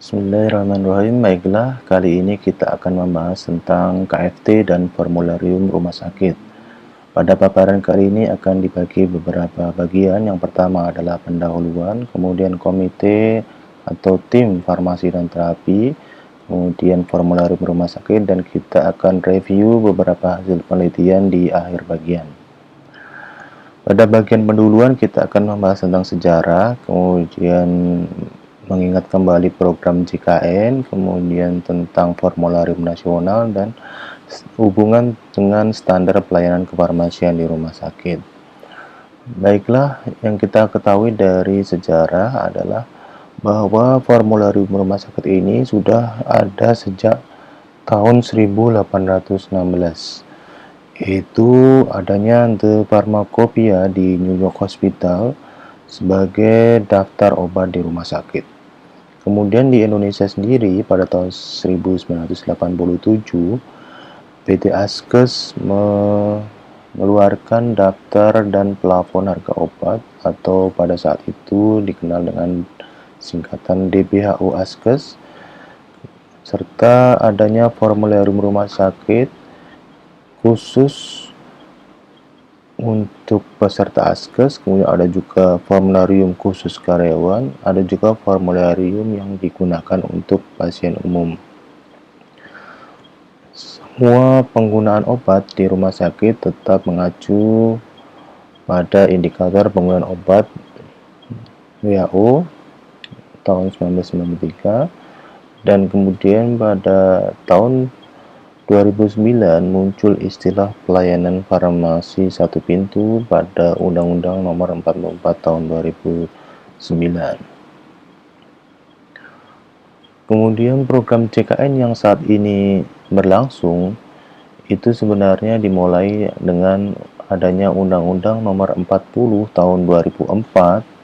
Bismillahirrahmanirrahim. Baiklah, kali ini kita akan membahas tentang KFT dan formularium rumah sakit. Pada paparan kali ini akan dibagi beberapa bagian. Yang pertama adalah pendahuluan, kemudian komite atau tim farmasi dan terapi, kemudian formularium rumah sakit, dan kita akan review beberapa hasil penelitian di akhir bagian. Pada bagian pendahuluan kita akan membahas tentang sejarah, kemudian mengingat kembali program JKN, kemudian tentang formularium nasional, dan hubungan dengan standar pelayanan kefarmasian di rumah sakit. Baiklah, yang kita ketahui dari sejarah adalah bahwa formularium rumah sakit ini sudah ada sejak tahun 1816. Itu adanya The Pharmacopoeia di New York Hospital sebagai daftar obat di rumah sakit. Kemudian di Indonesia sendiri pada tahun 1987 PT Askes mengeluarkan daftar dan plafon harga obat atau pada saat itu dikenal dengan singkatan DBHO Askes, serta adanya formularium rumah sakit khusus untuk peserta Askes. Kemudian ada juga formularium khusus karyawan, ada juga formularium yang digunakan untuk pasien umum. Semua penggunaan obat di rumah sakit tetap mengacu pada indikator penggunaan obat WHO tahun 1993, dan kemudian pada tahun 2009 muncul istilah pelayanan farmasi satu pintu pada Undang-Undang Nomor 44 Tahun 2009. Kemudian program JKN yang saat ini berlangsung itu sebenarnya dimulai dengan adanya Undang-Undang Nomor 40 Tahun 2004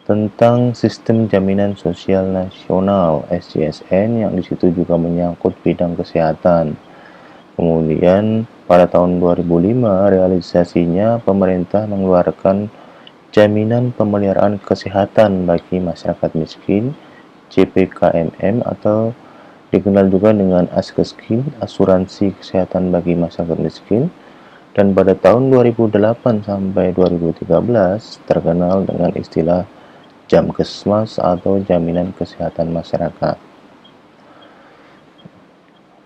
tentang Sistem Jaminan Sosial Nasional (SJSN) yang disitu juga menyangkut bidang kesehatan. Kemudian pada tahun 2005 realisasinya pemerintah mengeluarkan Jaminan Pemeliharaan Kesehatan bagi Masyarakat Miskin (JPKMM) atau dikenal juga dengan Askeskin, Asuransi Kesehatan bagi Masyarakat Miskin. Dan pada tahun 2008 sampai 2013 terkenal dengan istilah Jamkesmas atau Jaminan Kesehatan Masyarakat.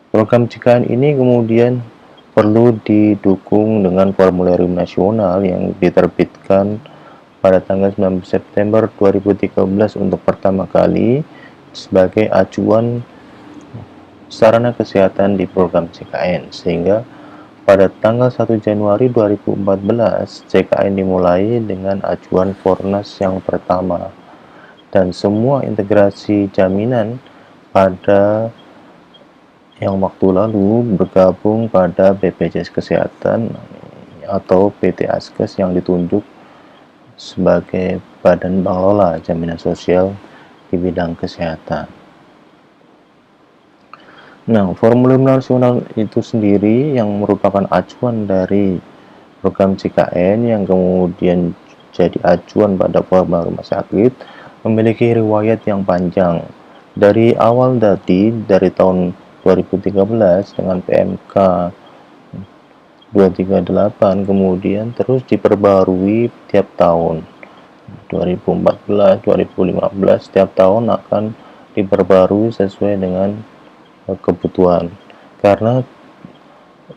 Program JKN ini kemudian perlu didukung dengan formularium nasional yang diterbitkan pada tanggal 9 September 2013 untuk pertama kali sebagai acuan sarana kesehatan di program JKN, sehingga pada tanggal 1 Januari 2014 JKN dimulai dengan acuan Fornas yang pertama, dan semua integrasi jaminan pada yang waktu lalu bergabung pada BPJS Kesehatan atau PT Askes yang ditunjuk sebagai badan pengelola jaminan sosial di bidang kesehatan. Nah, formularium nasional itu sendiri yang merupakan acuan dari program JKN yang kemudian jadi acuan pada formularium rumah sakit memiliki riwayat yang panjang. Dari awal dari tahun 2013 dengan PMK 238, kemudian terus diperbarui tiap tahun. 2014, 2015 setiap tahun akan diperbarui sesuai dengan kebutuhan, karena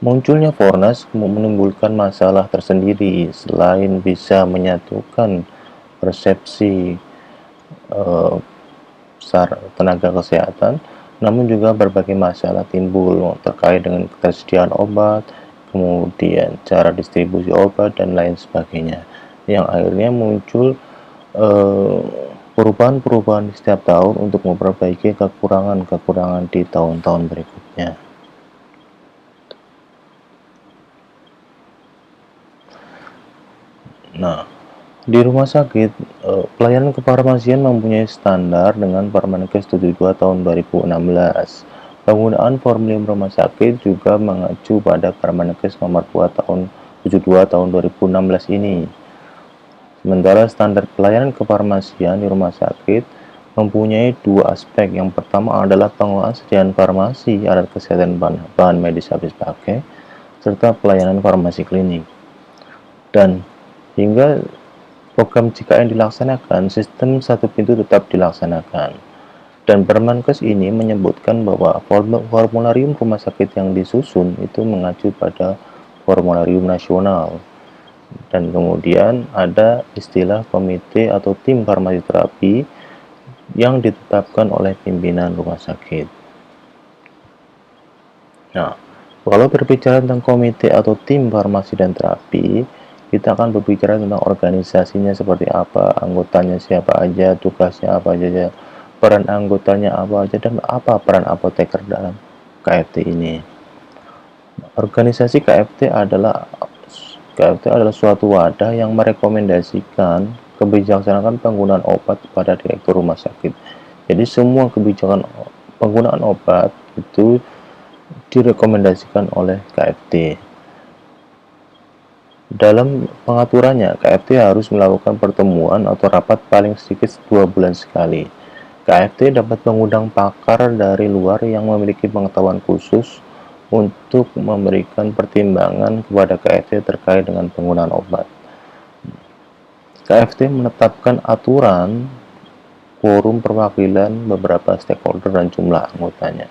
munculnya Fornas menimbulkan masalah tersendiri. Selain bisa menyatukan persepsi tenaga kesehatan, namun juga berbagai masalah timbul terkait dengan ketersediaan obat, kemudian cara distribusi obat, dan lain sebagainya, yang akhirnya muncul perubahan-perubahan di setiap tahun untuk memperbaiki kekurangan-kekurangan di tahun-tahun berikutnya. Nah, di rumah sakit, pelayanan kefarmasian mempunyai standar dengan Permenkes 72 tahun 2016. Penggunaan formularium rumah sakit juga mengacu pada Permenkes nomor 2 tahun 72 tahun 2016 ini. Sementara standar pelayanan kefarmasian di rumah sakit mempunyai dua aspek. Yang pertama adalah pengelolaan sediaan farmasi, alat kesehatan, bahan medis habis pakai, serta pelayanan farmasi klinik. Dan hingga program JKN dilaksanakan, sistem satu pintu tetap dilaksanakan. Dan Permenkes ini menyebutkan bahwa formularium rumah sakit yang disusun itu mengacu pada formularium nasional. Dan kemudian ada istilah komite atau tim farmasi terapi yang ditetapkan oleh pimpinan rumah sakit. Nah, kalau berbicara tentang komite atau tim farmasi dan terapi, kita akan berbicara tentang organisasinya seperti apa, anggotanya siapa aja, tugasnya apa aja, peran anggotanya apa aja, dan apa peran apoteker dalam KFT ini. Organisasi KFT adalah suatu wadah yang merekomendasikan kebijaksanaan penggunaan obat pada direktur rumah sakit. Jadi semua kebijakan penggunaan obat itu direkomendasikan oleh KFT. Dalam pengaturannya, KFT harus melakukan pertemuan atau rapat paling sedikit 2 bulan sekali. KFT dapat mengundang pakar dari luar yang memiliki pengetahuan khusus untuk memberikan pertimbangan kepada KFT terkait dengan penggunaan obat. KFT menetapkan aturan, forum perwakilan beberapa stakeholder dan jumlah anggotanya.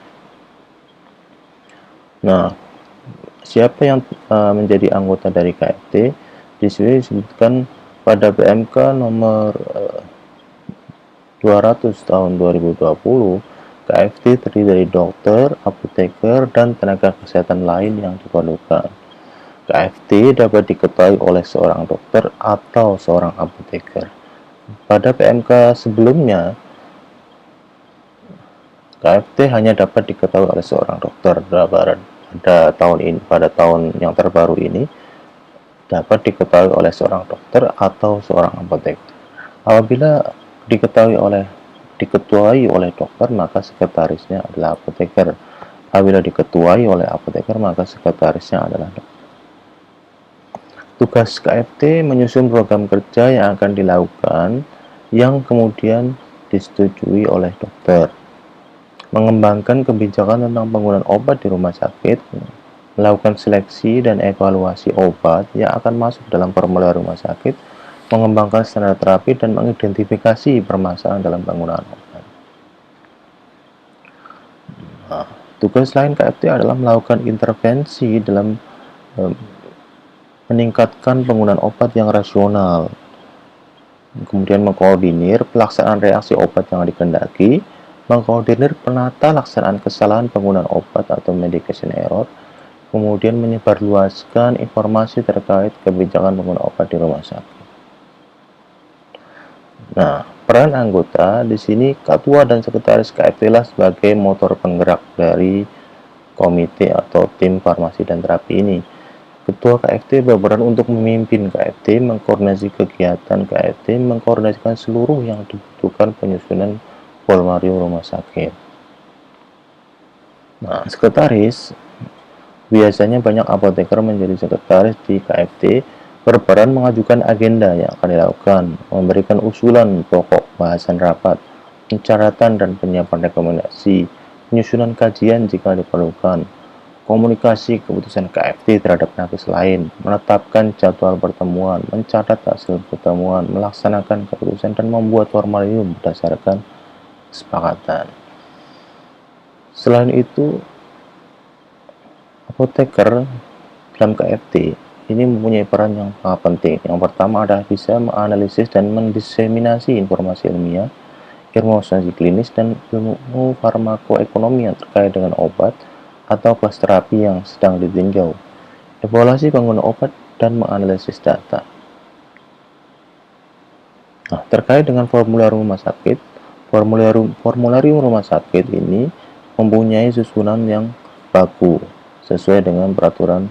Nah, siapa yang menjadi anggota dari KFT? Di sini disebutkan pada PMK nomor 200 tahun 2020, KFT terdiri dari dokter, apoteker, dan tenaga kesehatan lain yang diperlukan. KFT dapat diketahui oleh seorang dokter atau seorang apoteker. Pada PMK sebelumnya, KFT hanya dapat diketahui oleh seorang dokter. Pada tahun yang terbaru ini dapat diketahui oleh seorang dokter atau seorang apoteker. Apabila diketuai oleh dokter, maka sekretarisnya adalah apoteker. Apabila diketuai oleh apoteker, maka sekretarisnya adalah dokter. Tugas KFT menyusun program kerja yang akan dilakukan yang kemudian disetujui oleh dokter. Mengembangkan kebijakan tentang penggunaan obat di rumah sakit, melakukan seleksi dan evaluasi obat yang akan masuk dalam formulir rumah sakit, mengembangkan standar terapi, dan mengidentifikasi permasalahan dalam penggunaan obat. Nah, tugas lain KFT adalah melakukan intervensi dalam meningkatkan penggunaan obat yang rasional, kemudian mengkoordinir pelaksanaan reaksi obat yang dikehendaki, mengkoordinir penata laksanaan kesalahan penggunaan obat atau medication error, kemudian menyebarluaskan informasi terkait kebijakan penggunaan obat di rumah sakit. Nah, peran anggota di sini ketua dan sekretaris KFT lah sebagai motor penggerak dari komite atau tim farmasi dan terapi ini. Ketua KFT berperan untuk memimpin KFT, mengkoordinasi kegiatan KFT, mengkoordinasikan seluruh yang dibutuhkan penyusunan formularium rumah sakit. Nah, sekretaris biasanya banyak apoteker menjadi sekretaris di KFT, berperan mengajukan agenda yang akan dilakukan, memberikan usulan pokok bahasan rapat, pencatatan dan penyiapan rekomendasi, penyusunan kajian jika diperlukan, komunikasi keputusan KFT terhadap nakes lain, menetapkan jadwal pertemuan, mencatat hasil pertemuan, melaksanakan keputusan, dan membuat formularium berdasarkan kesepakatan. Selain itu, apoteker dalam KFT ini mempunyai peran yang sangat penting. Yang pertama adalah bisa menganalisis dan mendiseminasi informasi ilmiah, ilmu substansi klinis, dan ilmu farmakoekonomi yang terkait dengan obat atau kelas terapi yang sedang ditinjau, evaluasi pengguna obat, dan menganalisis data. Nah, terkait dengan formularium rumah sakit, formularium rumah sakit ini mempunyai susunan yang baku sesuai dengan peraturan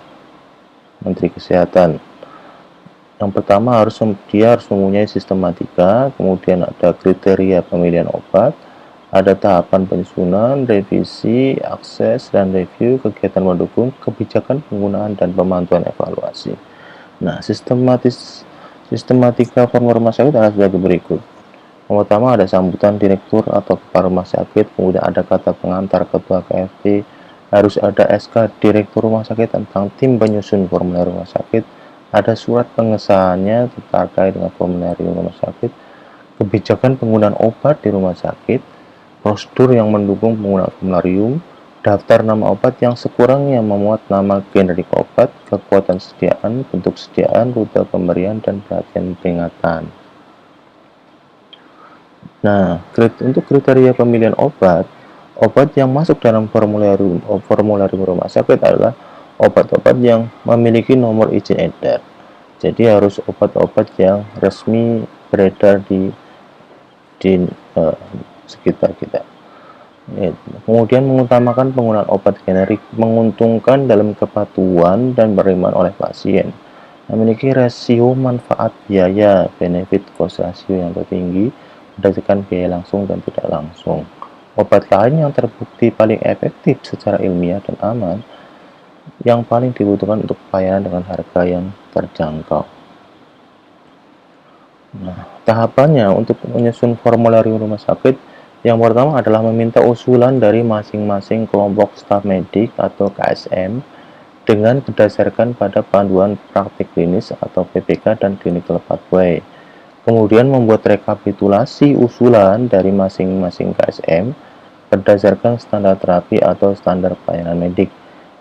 Menteri Kesehatan. Yang pertama dia harus mempunyai sistematika, kemudian ada kriteria pemilihan obat, ada tahapan penyusunan, revisi, akses, dan review, kegiatan mendukung, kebijakan penggunaan, dan pemantauan evaluasi. Nah, sistematika formularium rumah sakit adalah sebagai berikut. Yang pertama ada sambutan direktur atau kepala rumah sakit, kemudian ada kata pengantar ketua KFT, harus ada SK direktur rumah sakit tentang tim penyusun formulir rumah sakit, ada surat pengesahannya terkait dengan formulir rumah sakit, kebijakan penggunaan obat di rumah sakit, prosedur yang mendukung penggunaan formularium, daftar nama obat yang sekurangnya memuat nama generik obat, kekuatan sediaan, bentuk sediaan, rute pemberian, dan perhatian peringatan. Nah, untuk kriteria pemilihan obat, obat yang masuk dalam formularium rumah sakit adalah obat-obat yang memiliki nomor izin edar. Jadi harus obat-obat yang resmi beredar di sekitar kita. Kemudian mengutamakan penggunaan obat generik, menguntungkan dalam kepatuhan dan penerimaan oleh pasien, memiliki rasio manfaat biaya benefit cost ratio yang tertinggi berdasarkan biaya langsung dan tidak langsung. Obat lain yang terbukti paling efektif secara ilmiah dan aman, yang paling dibutuhkan untuk pelayanan dengan harga yang terjangkau. Nah, tahapannya untuk menyusun formularium rumah sakit, yang pertama adalah meminta usulan dari masing-masing kelompok staf medik atau KSM dengan berdasarkan pada panduan praktik klinis atau PPK dan clinical pathway. Kemudian membuat rekapitulasi usulan dari masing-masing KSM berdasarkan standar terapi atau standar pelayanan medik.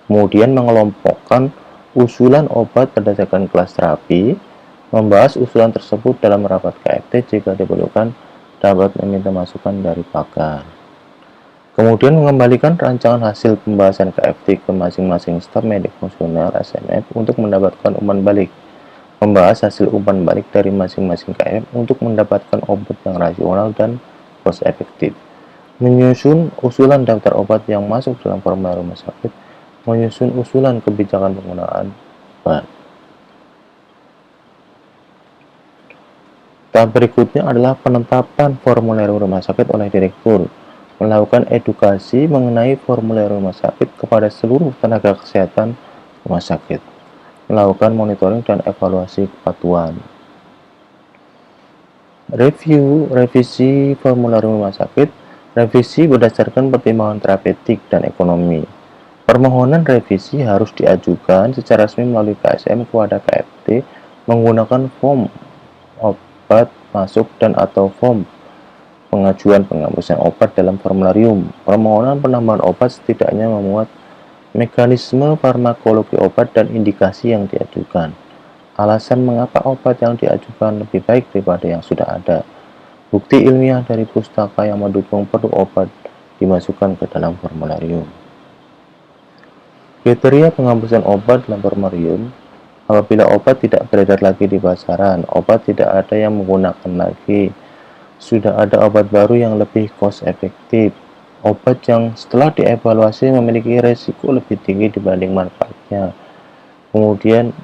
Kemudian mengelompokkan usulan obat berdasarkan kelas terapi, membahas usulan tersebut dalam rapat KFT jika diperlukan, dapat meminta masukan dari pakar. Kemudian mengembalikan rancangan hasil pembahasan KFT ke masing-masing staf medik fungsional SMF untuk mendapatkan umpan balik. Membahas hasil umpan balik dari masing-masing KF untuk mendapatkan obat yang rasional dan cost efektif. Menyusun usulan daftar obat yang masuk dalam formulir rumah sakit. Menyusun usulan kebijakan penggunaan obat. Tahap berikutnya adalah penetapan formulir rumah sakit oleh direktur, melakukan edukasi mengenai formulir rumah sakit kepada seluruh tenaga kesehatan rumah sakit, melakukan monitoring dan evaluasi kepatuhan. Revisi formulir rumah sakit, revisi berdasarkan pertimbangan terapeutik dan ekonomi. Permohonan revisi harus diajukan secara resmi melalui KSM kepada KFT menggunakan form obat masuk dan atau form pengajuan penghapusan obat dalam formularium. Permohonan penambahan obat setidaknya memuat mekanisme farmakologi obat dan indikasi yang diajukan. Alasan mengapa obat yang diajukan lebih baik daripada yang sudah ada. Bukti ilmiah dari pustaka yang mendukung perlu obat dimasukkan ke dalam formularium. Kriteria penghapusan obat dalam formularium. Apabila obat tidak beredar lagi di pasaran, obat tidak ada yang menggunakan lagi, sudah ada obat baru yang lebih cost efektif, obat yang setelah dievaluasi memiliki resiko lebih tinggi dibanding manfaatnya. Kemudian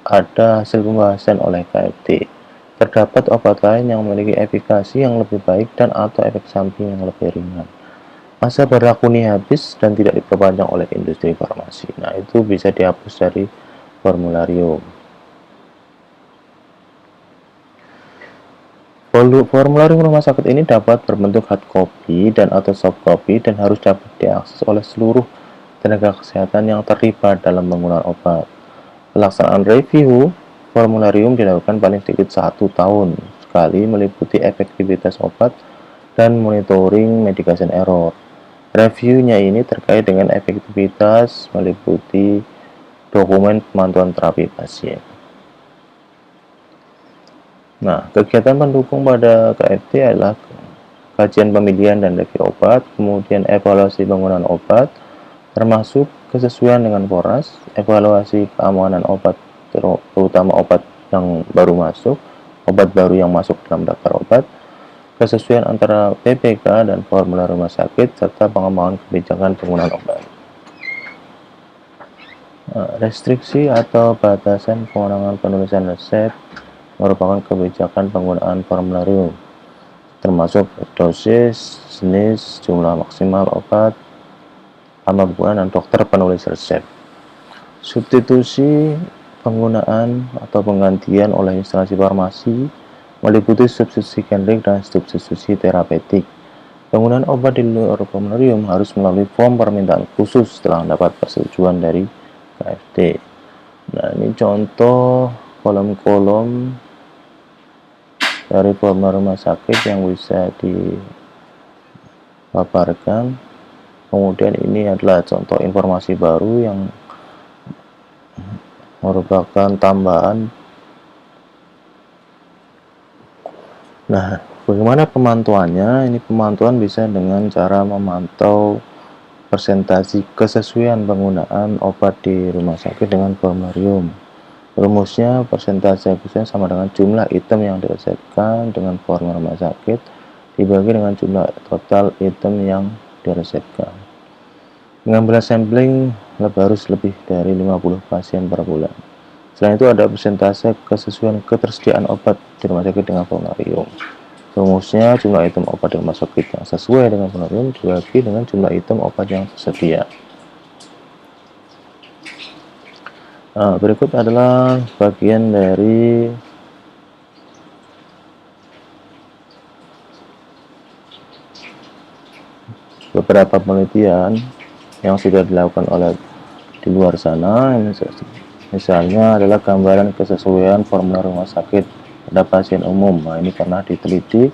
ada hasil pembahasan oleh KFT. Terdapat obat lain yang memiliki efikasi yang lebih baik dan atau efek samping yang lebih ringan. Masa berlaku ini habis dan tidak diperpanjang oleh industri farmasi. Nah, itu bisa dihapus dari formularium. Formularium rumah sakit ini dapat berbentuk hard copy dan atau soft copy dan harus dapat diakses oleh seluruh tenaga kesehatan yang terlibat dalam penggunaan obat. Pelaksanaan review formularium dilakukan paling sedikit 1 tahun sekali, meliputi efektivitas obat dan monitoring medication error. Reviewnya ini terkait dengan efektivitas, meliputi dokumen pemantauan terapi pasien. Nah, kegiatan pendukung pada KFT adalah kajian pemilihan dan review obat, kemudian evaluasi penggunaan obat, termasuk kesesuaian dengan PORAS, evaluasi keamanan obat, terutama obat yang baru masuk, obat baru yang masuk dalam daftar obat, kesesuaian antara PPK dan formulir rumah sakit, serta pengembangan kebijakan penggunaan obat. Restriksi atau batasan kewenangan penulisan resep merupakan kebijakan penggunaan formularium, termasuk dosis, jenis, jumlah maksimal obat, lama penggunaan, dan dokter penulis resep. Substitusi penggunaan atau penggantian oleh instansi farmasi meliputi substitusi generik dan substitusi terapeutik. Penggunaan obat di luar formularium harus melalui form permintaan khusus setelah mendapat persetujuan dari KFT. Nah, ini contoh kolom-kolom dari formulir rumah sakit yang bisa dipaparkan. Kemudian ini adalah contoh informasi baru yang merupakan tambahan. Nah, bagaimana pemantuannya? Ini pemantuan bisa dengan cara memantau persentase kesesuaian penggunaan obat di rumah sakit dengan formularium. Rumusnya persentase kesesuaian sama dengan jumlah item yang diresepkan dengan formulir rumah sakit dibagi dengan jumlah total item yang diresepkan. Pengambilan sampling harus lebih dari 50 pasien per bulan. Selain itu ada persentase kesesuaian ketersediaan obat di rumah sakit dengan formularium. Rumusnya jumlah item obat di rumah sakit yang sesuai dengan formularium dibagi dengan jumlah item obat yang tersedia. Nah, berikut adalah bagian dari beberapa penelitian yang sudah dilakukan oleh di luar sana. Misalnya adalah gambaran kesesuaian formulir rumah sakit pada pasien umum. Nah, ini pernah diteliti,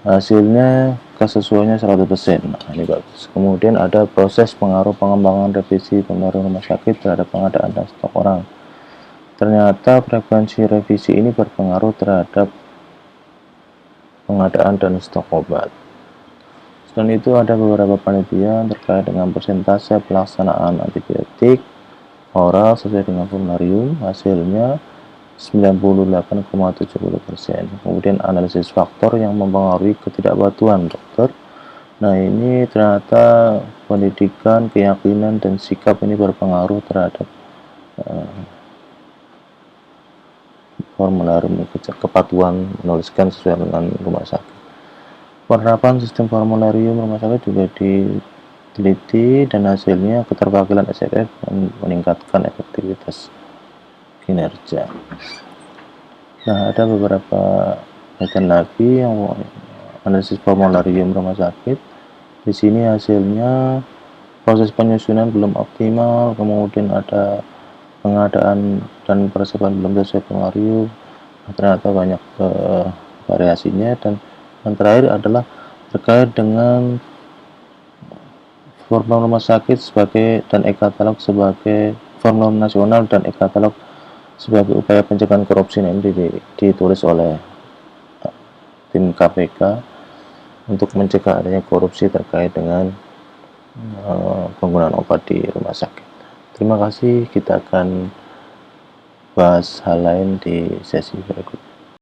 hasilnya kesesuaiannya 100%. Nah, ini bagus. Kemudian ada proses pengaruh pengembangan revisi formulir rumah sakit terhadap pengadaan dan stok orang. Ternyata frekuensi revisi ini berpengaruh terhadap pengadaan dan stok obat. Selain itu ada beberapa penelitian terkait dengan persentase pelaksanaan antibiotik oral sesuai dengan formularium. Hasilnya 98,70%. Kemudian analisis faktor yang mempengaruhi ketidakpatuhan dokter. Nah, ini ternyata pendidikan, keyakinan, dan sikap ini berpengaruh terhadap formularium, kepatuhan menuliskan sesuai dengan rumah sakit. Penerapan sistem formularium rumah sakit juga diteliti dan hasilnya keterwakilan SFF dan meningkatkan efektivitas kinerja. Nah, ada beberapa penelitian lagi yang analisis formularium rumah sakit. Di sini hasilnya proses penyusunan belum optimal, kemudian ada pengadaan dan persiapan belum sesuai formularium. Nah, ternyata banyak variasinya. Dan yang terakhir adalah terkait dengan formulir rumah sakit sebagai dan e-katalog sebagai formulir nasional dan e-katalog sebagai upaya pencegahan korupsi. Ini ditulis oleh tim KPK untuk mencegah adanya korupsi terkait dengan penggunaan obat di rumah sakit. Terima kasih, kita akan bahas hal lain di sesi berikutnya.